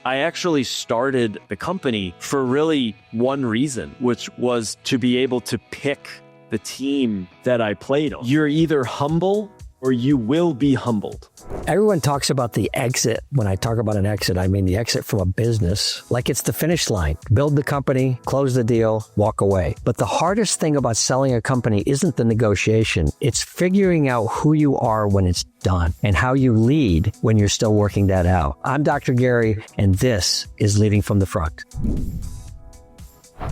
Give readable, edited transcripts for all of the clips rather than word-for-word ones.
I actually started the company for really one reason, which was to be able to pick the team that I played on. You're either humble or you will be humbled. Everyone talks about the exit. When I talk about an exit, I mean the exit from a business, like it's the finish line. Build the company, close the deal, walk away. But the hardest thing about selling a company isn't the negotiation. It's figuring out who you are when it's done and how you lead when you're still working that out. I'm Dr. Gary, and this is Leading from the Front.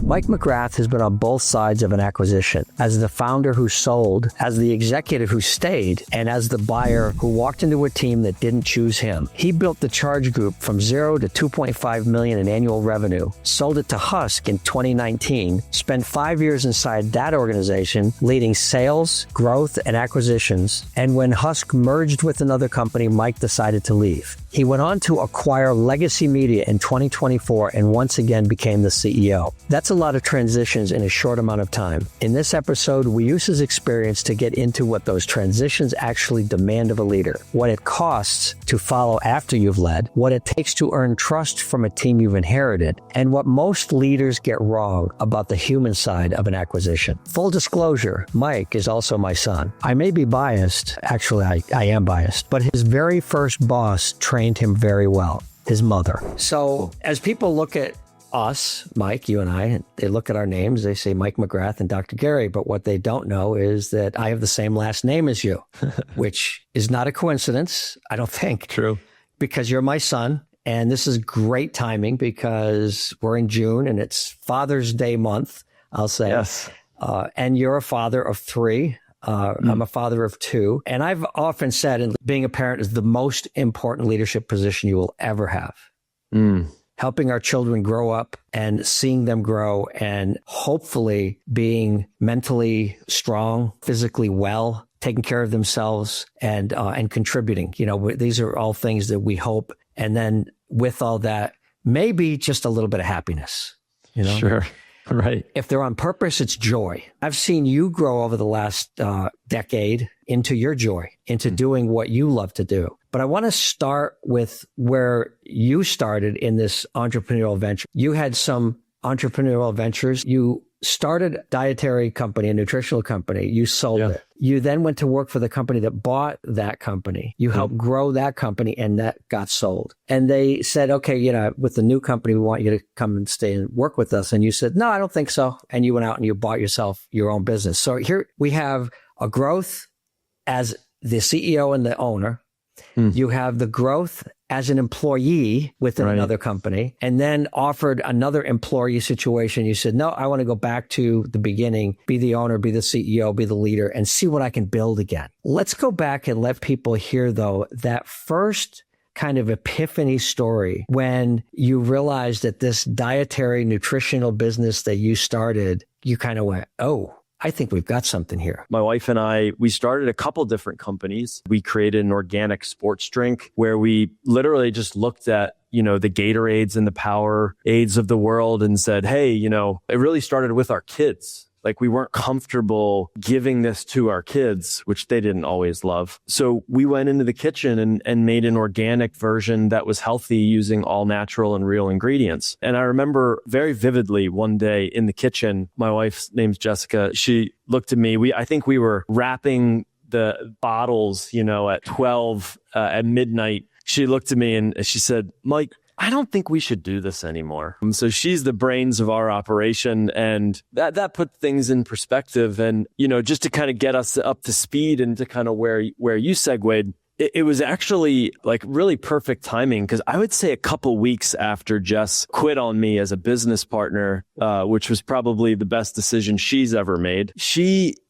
Mike McGrath has been on both sides of an acquisition, as the founder who sold, as the executive who stayed, and as the buyer who walked into a team that didn't choose him. He built the Charge Group from 0 to 2.5 million in annual revenue, sold it to Husk in 2019, spent 5 years inside that organization, leading sales, growth, and acquisitions. And when Husk merged with another company, Mike decided to leave. He went on to acquire Legacy Media in 2024 and once again became the CEO. That's a lot of transitions in a short amount of time. In this episode, we use his experience to get into what those transitions actually demand of a leader, what it costs to follow after you've led, what it takes to earn trust from a team you've inherited, and what most leaders get wrong about the human side of an acquisition. Full disclosure, Mike is also my son. I may be biased, actually I am biased, but his very first boss trained him very well, his mother. So as people look at us, Mike, you and I, they look at our names, they say Mike McGrath and Dr. Gary, but what they don't know is that I have the same last name as you, which is not a coincidence, I don't think. True. Because you're my son, and this is great timing because we're in June and it's Father's Day month, I'll say. Yes. And you're a father of 3. I'm a father of 2. And I've often said, and being a parent is the most important leadership position you will ever have. Helping our children grow up and seeing them grow and hopefully being mentally strong, physically well, taking care of themselves and contributing. You know, these are all things that we hope. And then with all that, maybe just a little bit of happiness, you know? Sure. Right. If they're on purpose, it's joy. I've seen you grow over the last decade into your joy, into doing what you love to do. But I want to start with where you started in this entrepreneurial venture. You had some entrepreneurial ventures. You started a dietary company, a nutritional company. You sold it. You then went to work for the company that bought that company. You helped grow that company, and that got sold. And they said, okay, you know, with the new company, we want you to come and stay and work with us. And you said, no, I don't think so. And you went out and you bought yourself your own business. So here we have a growth as the CEO and the owner. You have the growth as an employee within another company, and then offered another employee situation. You said, no, I want to go back to the beginning, be the owner, be the CEO, be the leader, and see what I can build again. Let's go back and let people hear, though, that first kind of epiphany story when you realized that this dietary nutritional business that you started, you kind of went, oh, I think we've got something here. My wife and I, we started a couple different companies. We created an organic sports drink where we literally just looked at, you know, the Gatorades and the Powerades of the world and said, hey, you know, it really started with our kids. Like, we weren't comfortable giving this to our kids, which they didn't always love. So we went into the kitchen and made an organic version that was healthy using all natural and real ingredients. And I remember very vividly one day in the kitchen, my wife's name's Jessica. She looked at me. I think we were wrapping the bottles, you know, at 12 at midnight. She looked at me and she said, Mike, I don't think we should do this anymore. So she's the brains of our operation, and that put things in perspective. And, you know, just to kind of get us up to speed and to kind of where you segued, it was actually like really perfect timing, because I would say a couple weeks after Jess quit on me as a business partner, which was probably the best decision she's ever made.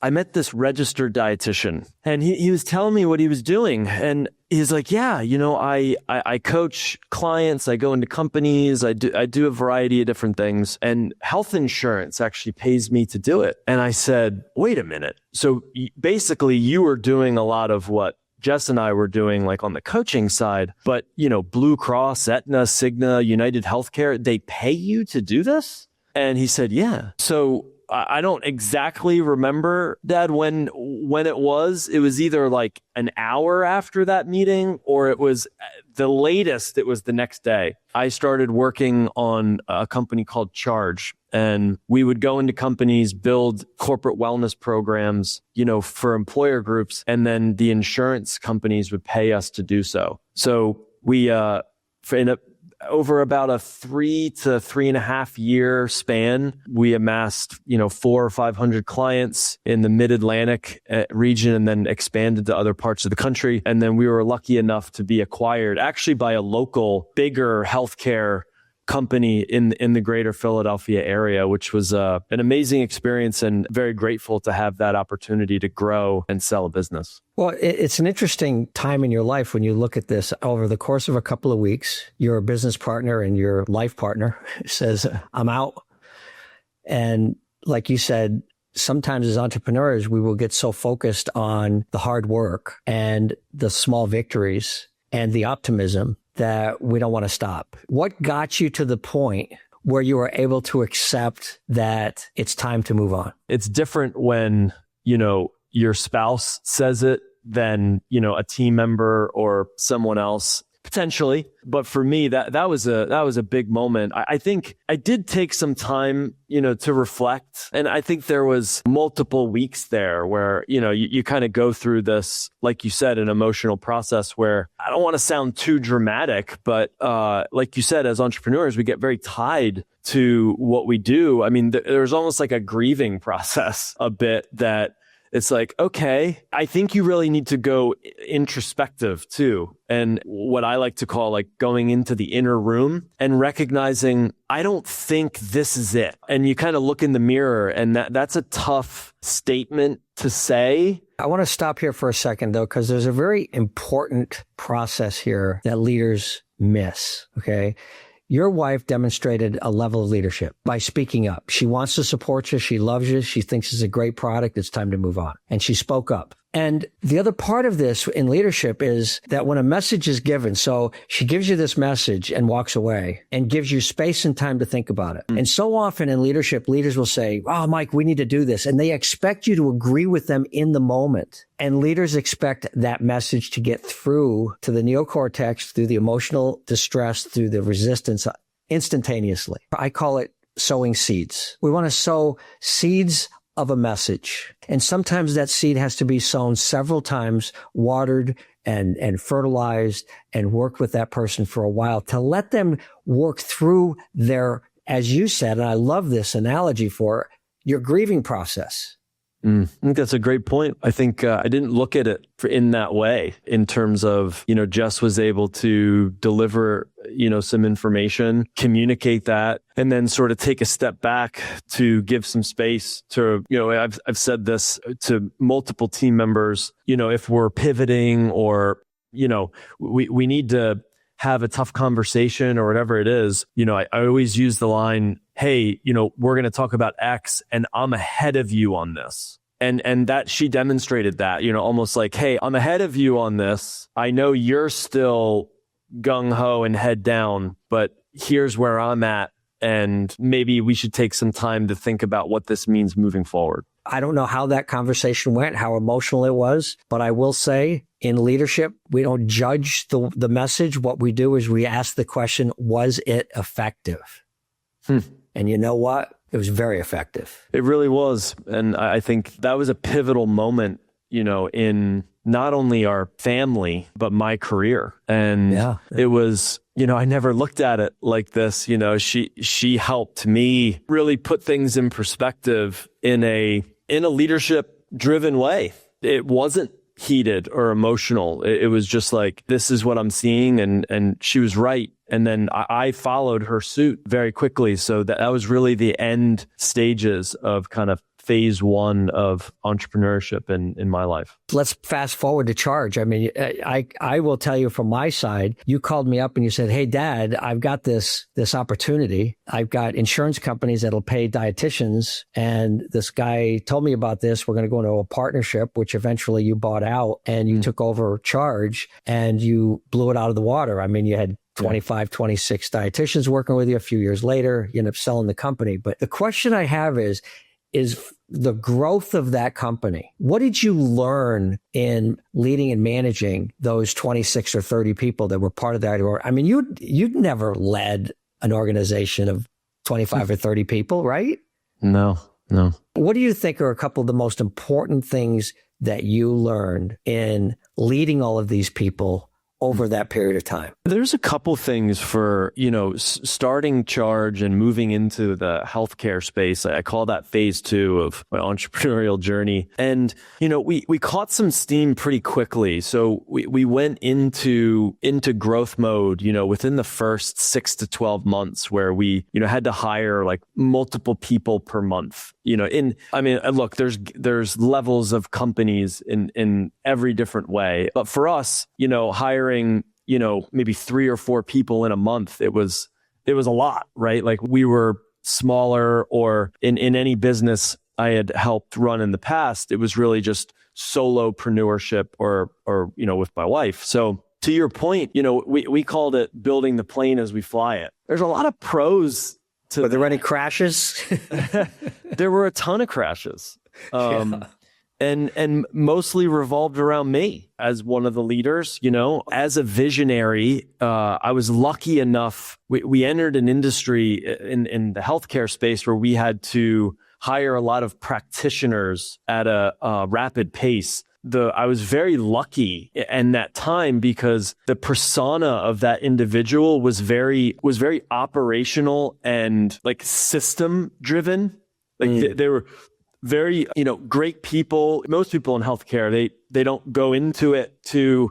I met this registered dietitian, and he was telling me what he was doing. And he's like, yeah, you know, I coach clients, I go into companies, I do a variety of different things, and health insurance actually pays me to do it. And I said, wait a minute. So basically you were doing a lot of what Jess and I were doing, like on the coaching side, but, you know, Blue Cross, Aetna, Cigna, United Healthcare, they pay you to do this? And he said, yeah. So I don't exactly remember, Dad, when it was. It was either like an hour after that meeting, or it was the latest, it was the next day. I started working on a company called Charge, and we would go into companies, build corporate wellness programs, for employer groups, and then the insurance companies would pay us to do so. So we, over about a 3 to 3.5 year span, we amassed, 400 or 500 clients in the mid-Atlantic region, and then expanded to other parts of the country. And then we were lucky enough to be acquired actually by a local, bigger healthcare company in the greater Philadelphia area, which was an amazing experience, and very grateful to have that opportunity to grow and sell a business. Well, it's an interesting time in your life when you look at this. Over the course of a couple of weeks, your business partner and your life partner says, I'm out. And like you said, sometimes as entrepreneurs, we will get so focused on the hard work and the small victories and the optimism that we don't want to stop. What got you to the point where you were able to accept that it's time to move on? It's different when, your spouse says it than, a team member or someone else, potentially. But for me, that was a big moment. I think I did take some time, to reflect. And I think there was multiple weeks there where, you kind of go through this, like you said, an emotional process where I don't want to sound too dramatic, but like you said, as entrepreneurs, we get very tied to what we do. I mean, there's almost like a grieving process a bit that it's like, okay, I think you really need to go introspective too. And what I like to call like going into the inner room and recognizing, I don't think this is it. And you kind of look in the mirror, and that's a tough statement to say. I want to stop here for a second though, because there's a very important process here that leaders miss. Okay. Your wife demonstrated a level of leadership by speaking up. She wants to support you. She loves you. She thinks it's a great product. It's time to move on. And she spoke up. And the other part of this in leadership is that when a message is given, so she gives you this message and walks away and gives you space and time to think about it. And so often in leadership, leaders will say, oh, Mike, we need to do this. And they expect you to agree with them in the moment. And leaders expect that message to get through to the neocortex, through the emotional distress, through the resistance instantaneously. I call it sowing seeds. We want to sow seeds of a message. And sometimes that seed has to be sown several times, watered and fertilized, and work with that person for a while to let them work through their, as you said, and I love this analogy for your grieving process. I think that's a great point. I think I didn't look at it in that way, in terms of, Jess was able to deliver, some information, communicate that, and then sort of take a step back to give some space to, I've said this to multiple team members, if we're pivoting or, we need to have a tough conversation or whatever it is, I always use the line, hey, we're going to talk about X and I'm ahead of you on this. And that she demonstrated that, almost like, hey, I'm ahead of you on this. I know you're still gung ho and head down, but here's where I'm at. And maybe we should take some time to think about what this means moving forward. I don't know how that conversation went, how emotional it was, but I will say in leadership, we don't judge the message. What we do is we ask the question, was it effective? And you know what? It was very effective. It really was. And I think that was a pivotal moment, in not only our family, but my career. And it was, I never looked at it like this. She helped me really put things in perspective in a leadership driven way. It wasn't heated or emotional. It was just like, this is what I'm seeing. And she was right. And then I followed her suit very quickly. So that was really the end stages of kind of phase one of entrepreneurship in my life. Let's fast forward to Charge. I mean, I will tell you from my side, you called me up and you said, hey, Dad, I've got this opportunity. I've got insurance companies that'll pay dietitians. And this guy told me about this. We're going to go into a partnership, which eventually you bought out and you took over Charge and you blew it out of the water. I mean, you had 25, 26 dietitians working with you. A few years later, you end up selling the company. But the question I have is, is the growth of that company. What did you learn in leading and managing those 26 or 30 people that were part of that? I mean, you'd never led an organization of 25 or 30 people, right? No. What do you think are a couple of the most important things that you learned in leading all of these people over that period of time? There's a couple things for, starting Charge and moving into the healthcare space. I call that phase 2 of my entrepreneurial journey. And, we caught some steam pretty quickly. So we went into growth mode, within the first 6 to 12 months where we, had to hire like multiple people per month, look, there's levels of companies in every different way. But for us, hiring, maybe 3 or 4 people in a month, it was a lot, right? Like we were smaller, or in any business I had helped run in the past, it was really just solopreneurship or with my wife. So to your point, we called it building the plane as we fly it. There's a lot of pros to Were there any crashes? There were a ton of crashes. And mostly revolved around me as one of the leaders, as a visionary. I was lucky enough. We entered an industry in the healthcare space where we had to hire a lot of practitioners at a rapid pace. I was very lucky in that time because the persona of that individual was very operational and like system driven. Like they were very, great people. Most people in healthcare, they don't go into it to,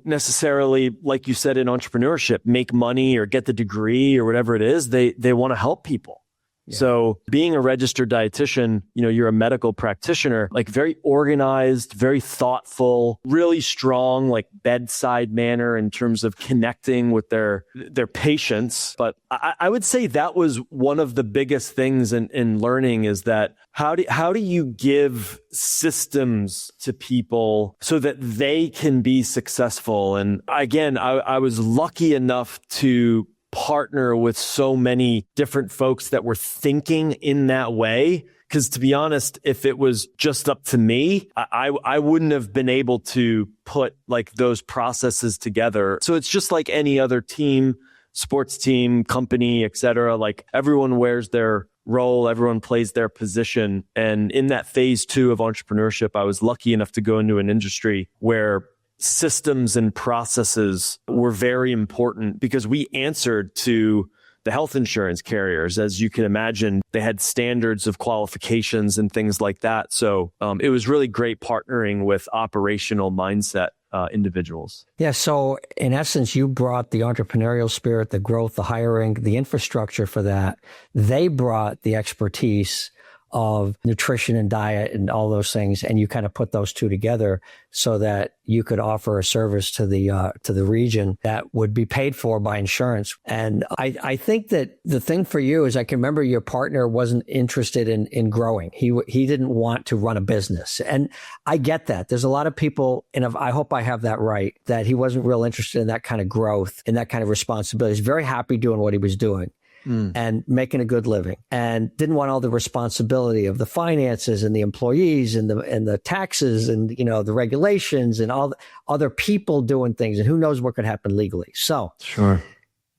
necessarily, like you said, in entrepreneurship, make money or get the degree or whatever it is. They want to help people. Yeah. So being a registered dietitian, you're a medical practitioner, like very organized, very thoughtful, really strong, like bedside manner in terms of connecting with their patients. But I would say that was one of the biggest things in learning is that how do you give systems to people so that they can be successful? And again, I was lucky enough to partner with so many different folks that were thinking in that way. Because to be honest, if it was just up to me, I wouldn't have been able to put like those processes together. So it's just like any other team, sports team, company, etc. Like everyone wears their role, everyone plays their position. And in that phase 2 of entrepreneurship, I was lucky enough to go into an industry where systems and processes were very important because we answered to the health insurance carriers. As you can imagine, they had standards of qualifications and things like that. So it was really great partnering with operational mindset individuals. Yeah. So in essence, you brought the entrepreneurial spirit, the growth, the hiring, the infrastructure for that. They brought the expertise of nutrition and diet and all those things. And you kind of put those two together so that you could offer a service to the region that would be paid for by insurance. And I think that the thing for you is I can remember your partner wasn't interested in growing. He didn't want to run a business. And I get that. There's a lot of people, and I hope I have that right, that he wasn't real interested in that kind of growth and that kind of responsibility. He's very happy doing what he was doing. And making a good living, and didn't want all the responsibility of the finances and the employees and the taxes and the regulations and all the other people doing things, and who knows what could happen legally. So sure,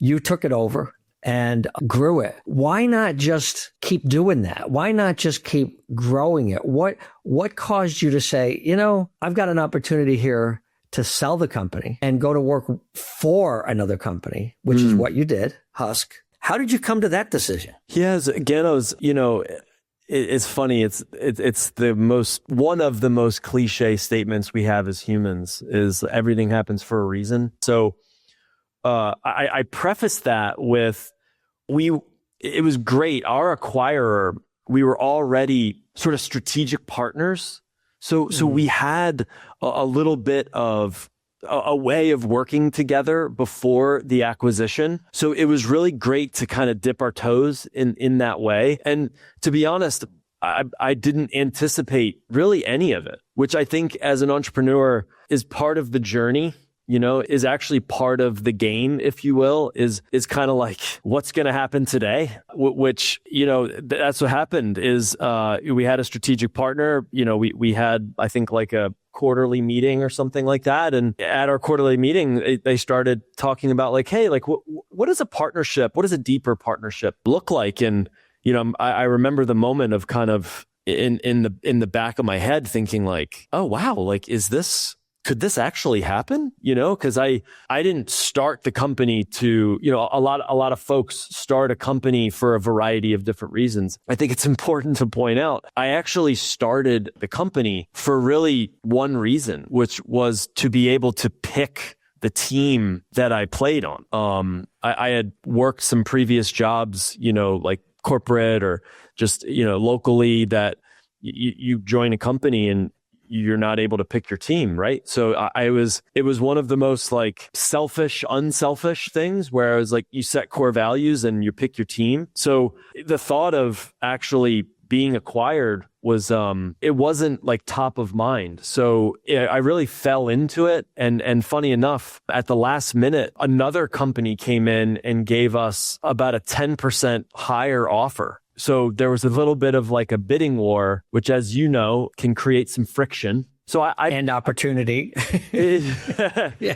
you took it over and grew it. Why not just keep doing that? Why not just keep growing it? What caused you to say, I've got an opportunity here to sell the company and go to work for another company, which is what you did, Husk. How did you come to that decision? Yes, again, it's funny. It's one of the most cliche statements we have as humans is everything happens for a reason. So I preface that with it was great. Our acquirer, we were already sort of strategic partners. So we had a little bit of a way of working together before the acquisition. So it was really great to kind of dip our toes in that way. And to be honest, I didn't anticipate really any of it, which I think as an entrepreneur is part of the journey. is actually part of the game, if you will, is kind of like what's going to happen today, which, that's what happened is we had a strategic partner, we had, I think, like a quarterly meeting or something like that. And at our quarterly meeting, they started talking about like, hey, like what is a partnership? What does a deeper partnership look like? And, I remember the moment of kind of in the back of my head thinking like, oh, wow, like, could this actually happen? Because I didn't start the company to, a lot of folks start a company for a variety of different reasons. I think it's important to point out, I actually started the company for really one reason, which was to be able to pick the team that I played on. I had worked some previous jobs, like corporate or just, locally that you join a company and you're not able to pick your team, right? So it was one of the most like unselfish things where I was like, you set core values and you pick your team. So the thought of actually being acquired was, it wasn't like top of mind. So I really fell into it. And funny enough, at the last minute, another company came in and gave us about a 10% higher offer. So there was a little bit of like a bidding war, which, as you know, can create some friction. So and opportunity, yeah.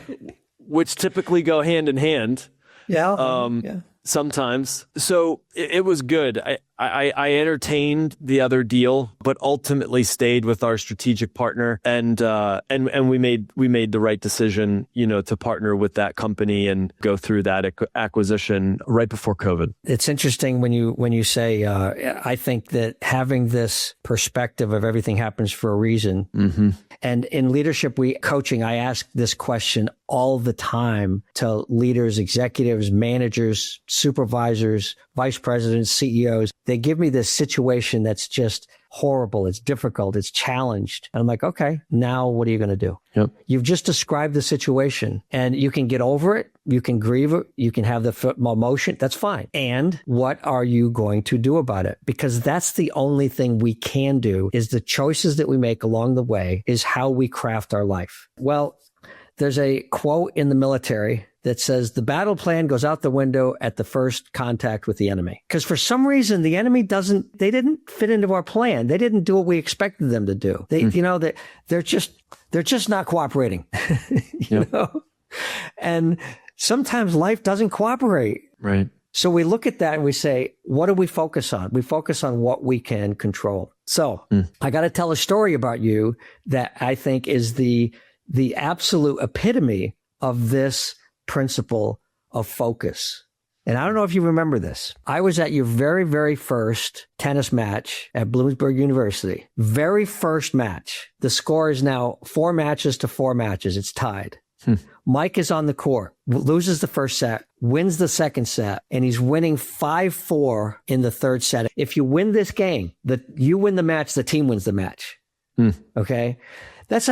Which typically go hand in hand. Yeah. Sometimes. So it was good. I entertained the other deal, but ultimately stayed with our strategic partner, and we made the right decision, to partner with that company and go through that acquisition right before COVID. It's interesting when you say, I think that having this perspective of everything happens for a reason. Mm-hmm. And in leadership coaching, I ask this question all the time to leaders, executives, managers, supervisors, vice presidents, CEOs. They give me this situation that's just horrible. It's difficult. It's challenged. And I'm like, okay, now what are you going to do? Yep. You've just described the situation and you can get over it. You can grieve it. You can have the emotion. That's fine. And what are you going to do about it? Because that's the only thing we can do, is the choices that we make along the way is how we craft our life. Well, there's a quote in the military that says the battle plan goes out the window at the first contact with the enemy. Because for some reason, the enemy they didn't fit into our plan. They didn't do what we expected them to do. They're just not cooperating, you know? And sometimes life doesn't cooperate. Right. So we look at that and we say, what do we focus on? We focus on what we can control. So I got to tell a story about you that I think is the absolute epitome of this principle of focus. And I don't know if you remember this. I was at your very, very first tennis match at Bloomsburg University. Very first match. The score is now 4 matches to 4 matches. It's tied. Mike is on the court, loses the first set, wins the second set, and he's winning 5-4 in the third set. If you win this game, you win the match, the team wins the match. Okay? That's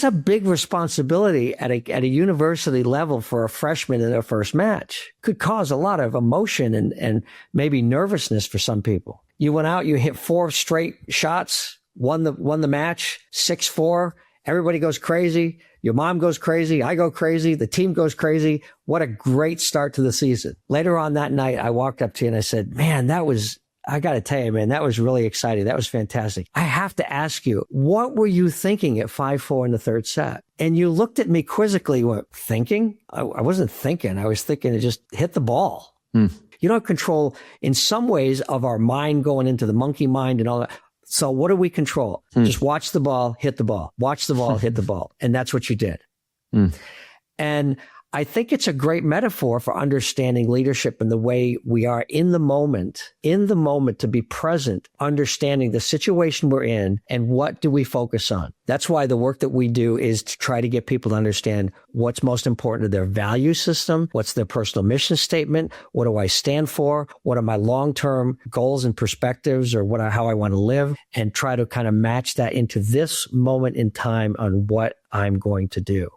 a big responsibility at a university level for a freshman in their first match. Could cause a lot of emotion and maybe nervousness for some people. You went out, you hit 4 straight shots, won the match, 6-4. Everybody goes crazy. Your mom goes crazy. I go crazy. The team goes crazy. What a great start to the season. Later on that night, I walked up to you and I said, man, I got to tell you, man, that was really exciting. That was fantastic. I have to ask you, what were you thinking at 5-4 in the third set? And you looked at me quizzically. You went, thinking? I wasn't thinking. I was thinking to just hit the ball. You don't control, in some ways, of our mind going into the monkey mind and all that. So what do we control? Just watch the ball, hit the ball. Watch the ball, hit the ball. And that's what you did. And I think it's a great metaphor for understanding leadership and the way we are in the moment to be present, understanding the situation we're in and what do we focus on. That's why the work that we do is to try to get people to understand what's most important to their value system, what's their personal mission statement, what do I stand for, what are my long-term goals and perspectives, or how I want to live, and try to kind of match that into this moment in time on what I'm going to do.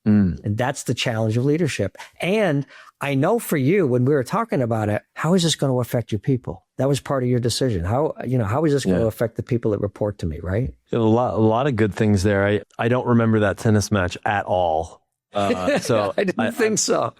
And that's the challenge of leadership. And I know for you, when we were talking about it, how is this going to affect your people? That was part of your decision. How is this going to affect the people that report to me, right? A lot of good things there. I don't remember that tennis match at all. So I didn't think so.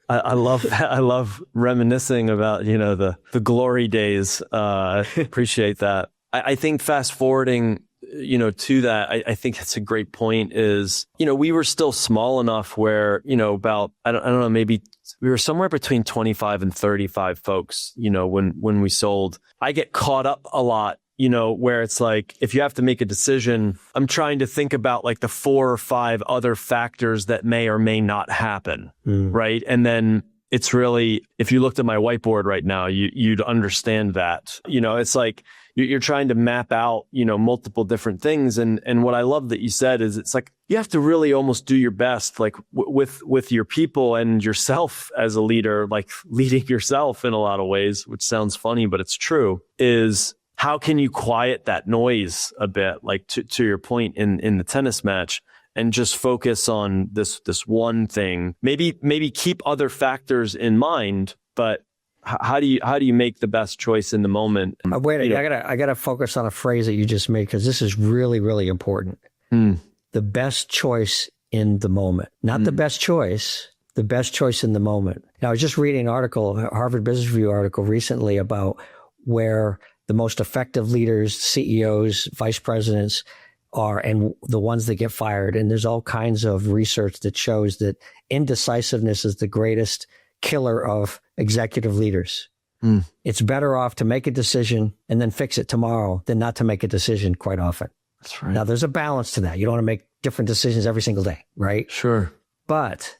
I love that. I love reminiscing about, the glory days. Appreciate that. I think fast forwarding, to that, I think that's a great point is, we were still small enough where, about, I don't know, maybe we were somewhere between 25 and 35 folks, when we sold. I get caught up a lot, where it's like, if you have to make a decision, I'm trying to think about like the 4 or 5 other factors that may or may not happen. Right. And then it's really, if you looked at my whiteboard right now, you'd understand that, it's like, you're trying to map out, multiple different things. And what I love that you said is it's like, you have to really almost do your best, like with your people and yourself as a leader, like leading yourself in a lot of ways, which sounds funny, but it's true, is how can you quiet that noise a bit, like to your point in the tennis match, and just focus on this one thing, maybe keep other factors in mind, but how do you make the best choice in the moment? Wait, I gotta focus on a phrase that you just made, because this is really, really important. The best choice in the moment, not the best choice, the best choice in the moment. Now, I was just reading an article, a Harvard Business Review article recently about where the most effective leaders, CEOs, vice presidents are, and the ones that get fired. And there's all kinds of research that shows that indecisiveness is the greatest killer of executive leaders. It's better off to make a decision and then fix it tomorrow than not to make a decision quite often. That's right. Now, there's a balance to that. You don't want to make different decisions every single day, right? Sure. But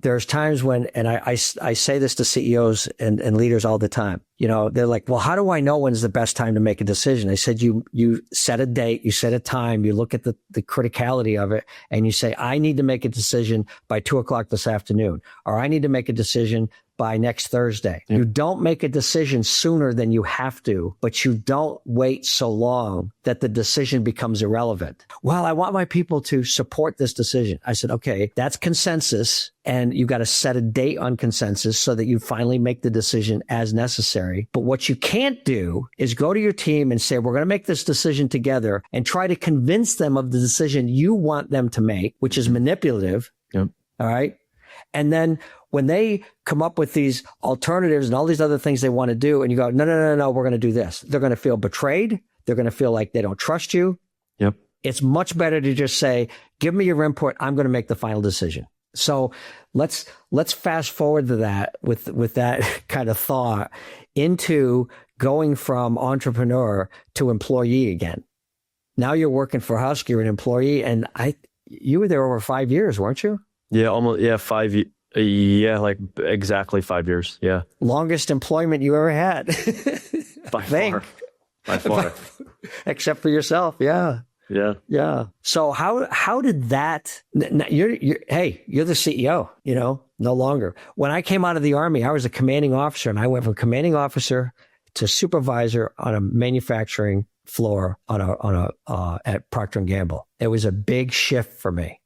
there's times when, and I say this to CEOs and leaders all the time, they're like, well, how do I know when's the best time to make a decision? I said, you set a date, you set a time, you look at the criticality of it, and you say, I need to make a decision by 2:00 this afternoon, or I need to make a decision by next Thursday. You don't make a decision sooner than you have to, but you don't wait so long that the decision becomes irrelevant. Well, I want my people to support this decision. I said, okay, that's consensus, and you got to set a date on consensus so that you finally make the decision as necessary. But what you can't do is go to your team and say, we're going to make this decision together, and try to convince them of the decision you want them to make, which is manipulative. Yep. All right. And then when they come up with these alternatives and all these other things they want to do, and you go, no, we're going to do this, they're going to feel betrayed. They're going to feel like they don't trust you. Yep. It's much better to just say, give me your input. I'm going to make the final decision. So let's fast forward to that with that kind of thought into going from entrepreneur to employee again. Now you're working for Husk, you're an employee, and you were there over 5 years, weren't you? Yeah, almost. Yeah, 5 years. Yeah, like exactly 5 years. Yeah. Longest employment you ever had. By far. Except for yourself. Yeah. Yeah. Yeah. So how did that, you're the CEO, no longer. When I came out of the Army, I was a commanding officer, and I went from commanding officer to supervisor on a manufacturing floor at Procter & Gamble. It was a big shift for me.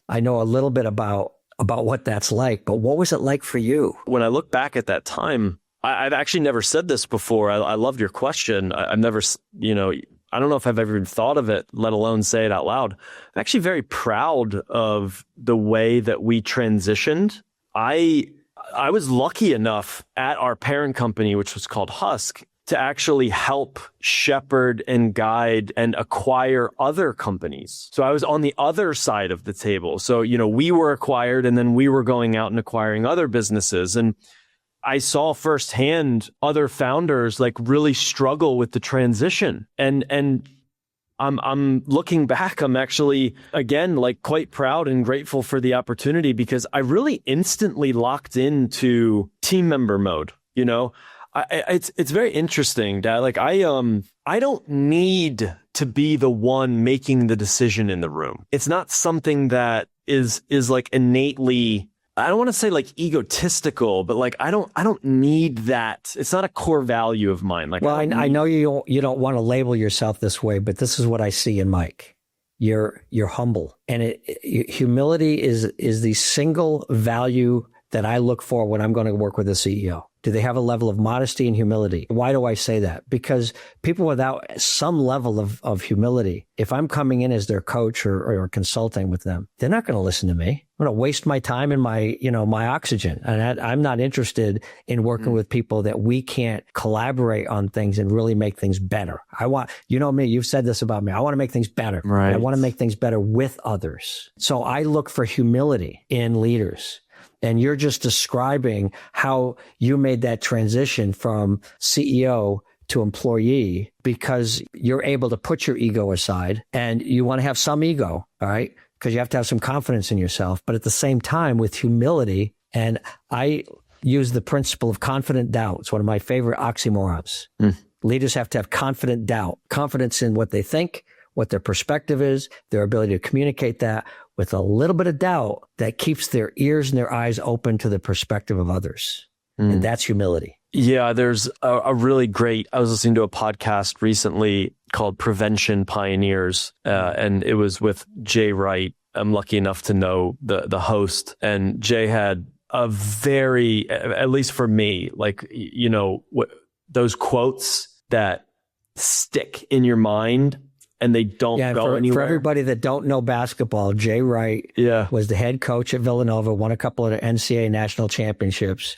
I know a little bit about what that's like, but what was it like for you? When I look back at that time, I've actually never said this before. I loved your question. I've never, I don't know if I've ever even thought of it, let alone say it out loud. I'm actually very proud of the way that we transitioned. I was lucky enough at our parent company, which was called Husk, to actually help shepherd and guide and acquire other companies. So I was on the other side of the table. So, we were acquired, and then we were going out and acquiring other businesses. And I saw firsthand other founders like really struggle with the transition. And I'm looking back, I'm actually, again, like quite proud and grateful for the opportunity, because I really instantly locked into team member mode, It's very interesting, Dad. Like I don't need to be the one making the decision in the room. It's not something that is like innately, I don't want to say like egotistical, but like I don't need that. It's not a core value of mine. Like, well, I know you don't want to label yourself this way, but this is what I see in Mike. You're humble, and humility is the single value that I look for when I'm going to work with a CEO? Do they have a level of modesty and humility? Why do I say that? Because people without some level of humility, if I'm coming in as their coach or consulting with them, they're not going to listen to me. I'm going to waste my time and my oxygen. And I'm not interested in working with people that we can't collaborate on things and really make things better. I want, me, you've said this about me. I want to make things better. Right. I want to make things better with others. So I look for humility in leaders. And you're just describing how you made that transition from CEO to employee because you're able to put your ego aside and you want to have some ego, all right? Because you have to have some confidence in yourself, but at the same time with humility. And I use the principle of confident doubt. It's one of my favorite oxymorons. Leaders have to have confident doubt, confidence in what they think, what their perspective is, their ability to communicate that with a little bit of doubt that keeps their ears and their eyes open to the perspective of others. And that's humility. Yeah, there's a really great, I was listening to a podcast recently called Prevention Pioneers, and it was with Jay Wright. I'm lucky enough to know the host, and Jay had a very, at least for me, those quotes that stick in your mind and they don't go anywhere. For everybody that don't know basketball, Jay Wright was the head coach at Villanova, won a couple of NCAA national championships.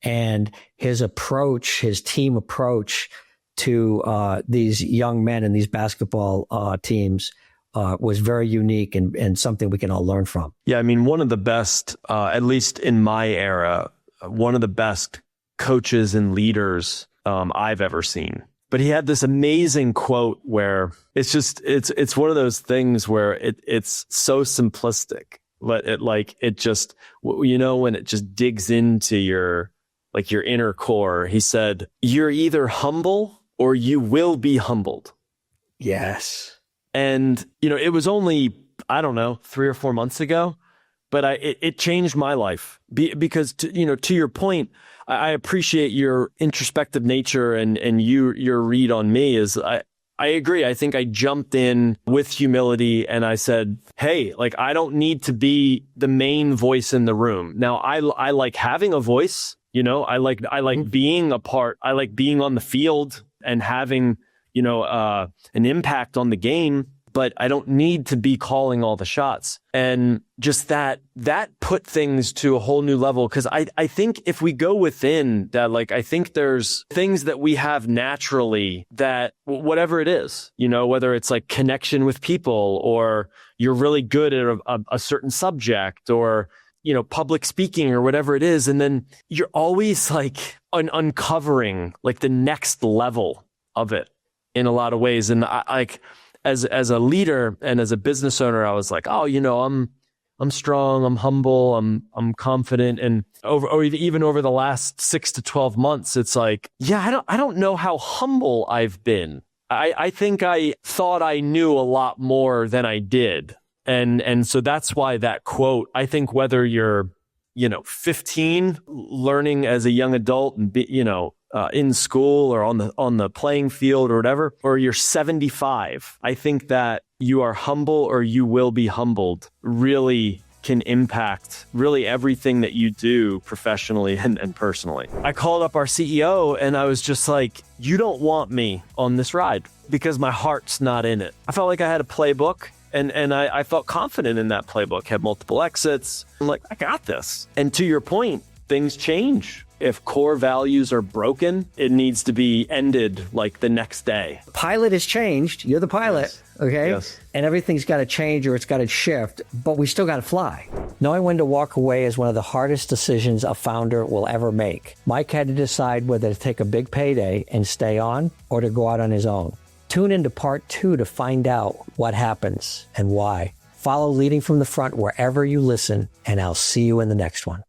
And his approach, his team approach to these young men and these basketball teams was very unique and something we can all learn from. Yeah, I mean, one of the best, at least in my era, one of the best coaches and leaders I've ever seen. But he had this amazing quote where it's one of those things where it's so simplistic, but it just, when it just digs into your inner core. He said, "You're either humble or you will be humbled." Yes. And, it was only, I don't know, 3 or 4 months ago, but it changed my life because to your point, I appreciate your introspective nature and your read on me is I agree. I think I jumped in with humility and I said, hey, I don't need to be the main voice in the room. Now I like having a voice, I like being a part. I like being on the field and having, an impact on the game, but I don't need to be calling all the shots. And just that put things to a whole new level. Cause I think if we go within that, I think there's things that we have naturally that whatever it is, whether it's connection with people or you're really good at a certain subject or, public speaking or whatever it is. And then you're always uncovering the next level of it in a lot of ways. And as a leader and as a business owner, I was I'm strong, I'm humble, I'm confident. And even over the last 6 to 12 months, it's I don't know how humble I've been. I think I thought I knew a lot more than I did. And so that's why that quote, I think whether you're, 15 learning as a young adult and in school or on the playing field or whatever, or you're 75, I think that you are humble or you will be humbled really can impact really everything that you do professionally and personally. I called up our CEO and I was just you don't want me on this ride because my heart's not in it. I felt like I had a playbook and I felt confident in that playbook, had multiple exits. I'm I got this. And to your point, things change. If core values are broken, it needs to be ended the next day. Pilot has changed. You're the pilot, yes. Okay? Yes. And everything's got to change or it's got to shift, but we still got to fly. Knowing when to walk away is one of the hardest decisions a founder will ever make. Mike had to decide whether to take a big payday and stay on or to go out on his own. Tune into part 2 to find out what happens and why. Follow Leading from the Front wherever you listen, and I'll see you in the next one.